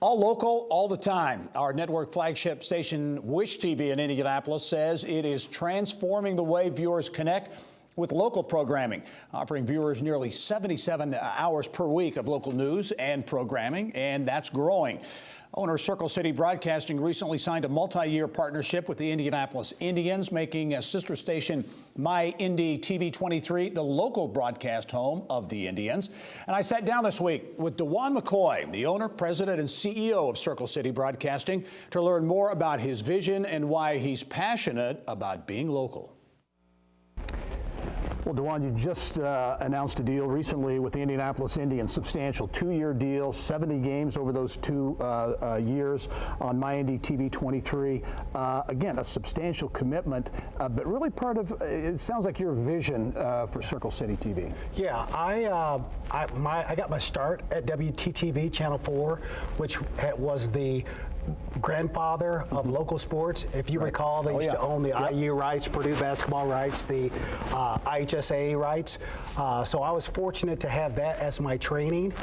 All local, all the time. Our network flagship station, Wish TV in Indianapolis, says it is transforming the way viewers connect with local programming, offering viewers nearly 77 hours per week of local news and programming, and that's growing. Owner Circle City Broadcasting recently signed a multi-year partnership with the Indianapolis Indians, making a sister station, My Indy TV 23, the local broadcast home of the Indians. And I sat down this week with DuJuan McCoy, the owner, president, and CEO of Circle City Broadcasting, to learn more about his vision and why he's passionate about being local. Well, DuJuan, you just announced a deal recently with the Indianapolis Indians, substantial 2-year deal, 70 games over those 2 years on My Indy TV 23. Again, a substantial commitment, but really part of, it sounds like your vision for Circle City TV. Yeah, I got my start at WTTV Channel 4, which was the grandfather of local sports. If you recall, they used to own the IU rights, Purdue basketball rights, the IHSAA rights. So I was fortunate to have that as my training.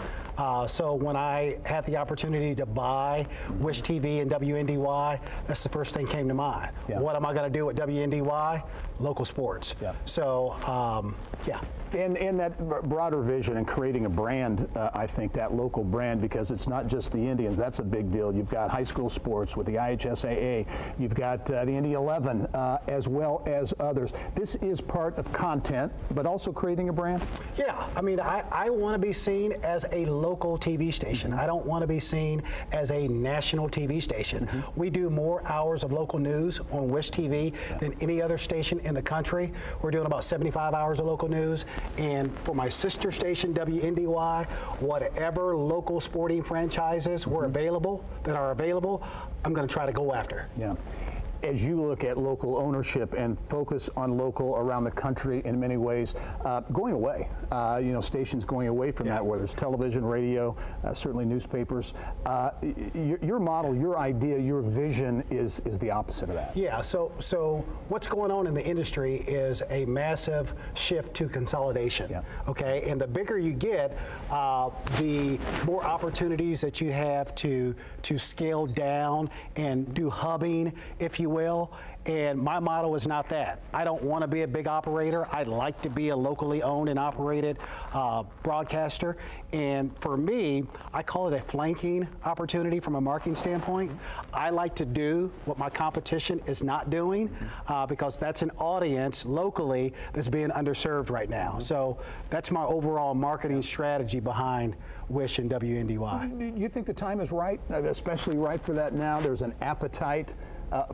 So when I had the opportunity to buy Wish TV and WNDY, that's the first thing came to mind. What am I going to do at WNDY? Local sports. So, yeah. And that broader vision and creating a brand, I think that local brand, because it's not just the Indians, that's a big deal. You've got high school sports with the IHSAA, you've got the Indy 11, as well as others. This is part of content, but also creating a brand? Yeah, I mean, I want to be seen as a local TV station. I don't want to be seen as a national TV station. We do more hours of local news on Wish TV than any other station in the country. We're doing about 75 hours of local news. And for my sister station, WNDY, whatever local sporting franchises are available, I'm going to try to go after. Yeah. As you look at local ownership and focus on local around the country in many ways, going away, stations going away from that, whether it's television, radio, certainly newspapers. Your model, your idea, your vision is the opposite of that. Yeah, so what's going on in the industry is a massive shift to consolidation, okay? And the bigger you get, the more opportunities that you have to scale down and do hubbing, if you will, and my motto is not that. I don't want to be a big operator. I'd like to be a locally owned and operated broadcaster, and for me, I call it a flanking opportunity from a marketing standpoint. I like to do what my competition is not doing because that's an audience locally that's being underserved right now. So that's my overall marketing strategy behind Wish and WNDY. You think the time is right, especially right for that now? There's an appetite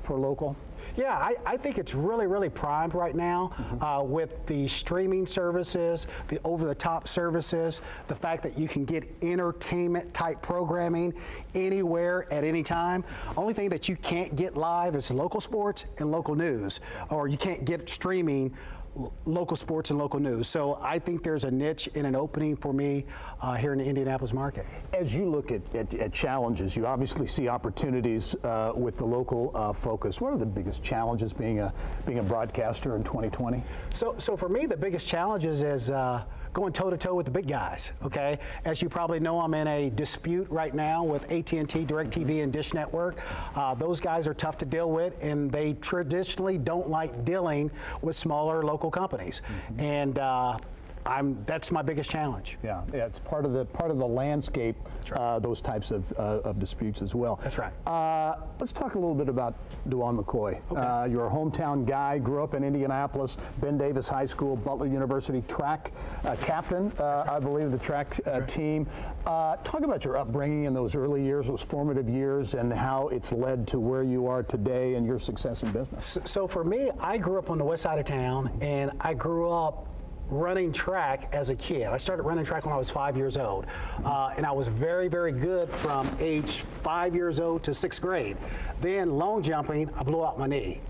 for local? Yeah, I think it's really, really primed right now with the streaming services, the over-the-top services, the fact that you can get entertainment-type programming anywhere at any time. Only thing that you can't get live is local sports and local news, or you can't get streaming local sports and local news. So I think there's a niche and an opening for me here in the Indianapolis market. As you look at challenges, you obviously see opportunities with the local focus. What are the biggest challenges being a broadcaster in 2020? So for me, the biggest challenges is going toe-to-toe with the big guys, okay? As you probably know, I'm in a dispute right now with AT&T, DirecTV, and Dish Network. Those guys are tough to deal with, and they traditionally don't like dealing with smaller local companies. And that's my biggest challenge. Yeah, it's part of the landscape. That's right. Those types of disputes as well. That's right. Let's talk a little bit about DuJuan McCoy. Okay. You're a hometown guy, grew up in Indianapolis, Ben Davis High School, Butler University track captain, I believe, the track team. Talk about your upbringing in those early years, those formative years, and how it's led to where you are today and your success in business. So for me, I grew up on the west side of town, and I grew up running track as a kid. I started running track when I was 5 years old, and I was very, very good from age 5 years old to 6th grade. Then long jumping, I blew out my knee,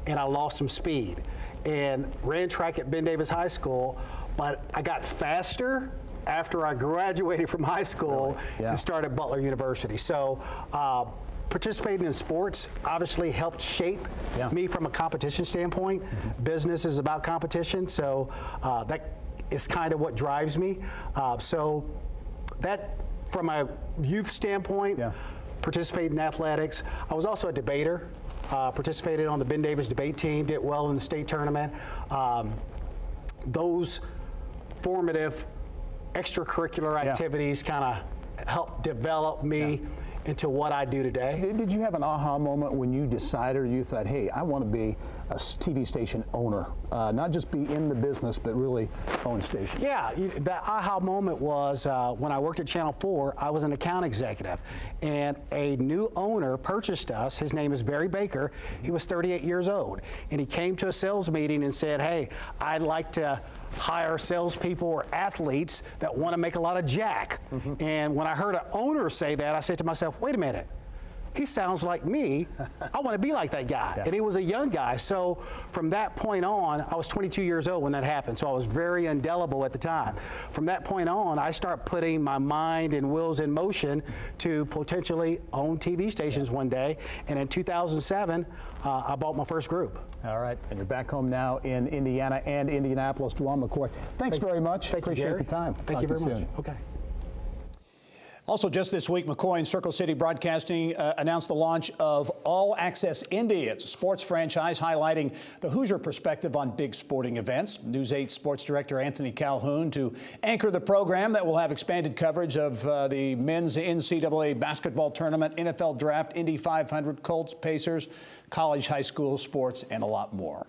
and I lost some speed, and ran track at Ben Davis High School, but I got faster after I graduated from high school and started Butler University. So participating in sports obviously helped shape me from a competition standpoint. Business is about competition, so that is kind of what drives me. So that, from a youth standpoint, participated in athletics. I was also a debater. Participated on the Ben Davis debate team, did well in the state tournament. Those formative extracurricular activities kind of helped develop me into what I do today. Did you have an aha moment when you decided, or you thought, hey, I want to be a TV station owner, not just be in the business, but really own stations? Yeah, that aha moment was when I worked at Channel 4, I was an account executive, and a new owner purchased us. His name is Barry Baker. He was 38 years old, and he came to a sales meeting and said, hey, I'd like to hire salespeople or athletes that want to make a lot of jack. And when I heard an owner say that, I said to myself, wait a minute. He sounds like me. I want to be like that guy. And he was a young guy. So from that point on, I was 22 years old when that happened. So I was very indelible at the time. From that point on, I start putting my mind and wills in motion to potentially own TV stations one day. And in 2007, I bought my first group. All right. And you're back home now in Indiana and Indianapolis. DuJuan McCoy, thanks very much. Appreciate the time. Thank you very much. Okay. Also, just this week, McCoy and Circle City Broadcasting announced the launch of All Access Indy. It's a sports franchise highlighting the Hoosier perspective on big sporting events. News 8 sports director Anthony Calhoun to anchor the program that will have expanded coverage of the men's NCAA basketball tournament, NFL draft, Indy 500, Colts, Pacers, college, high school sports, and a lot more.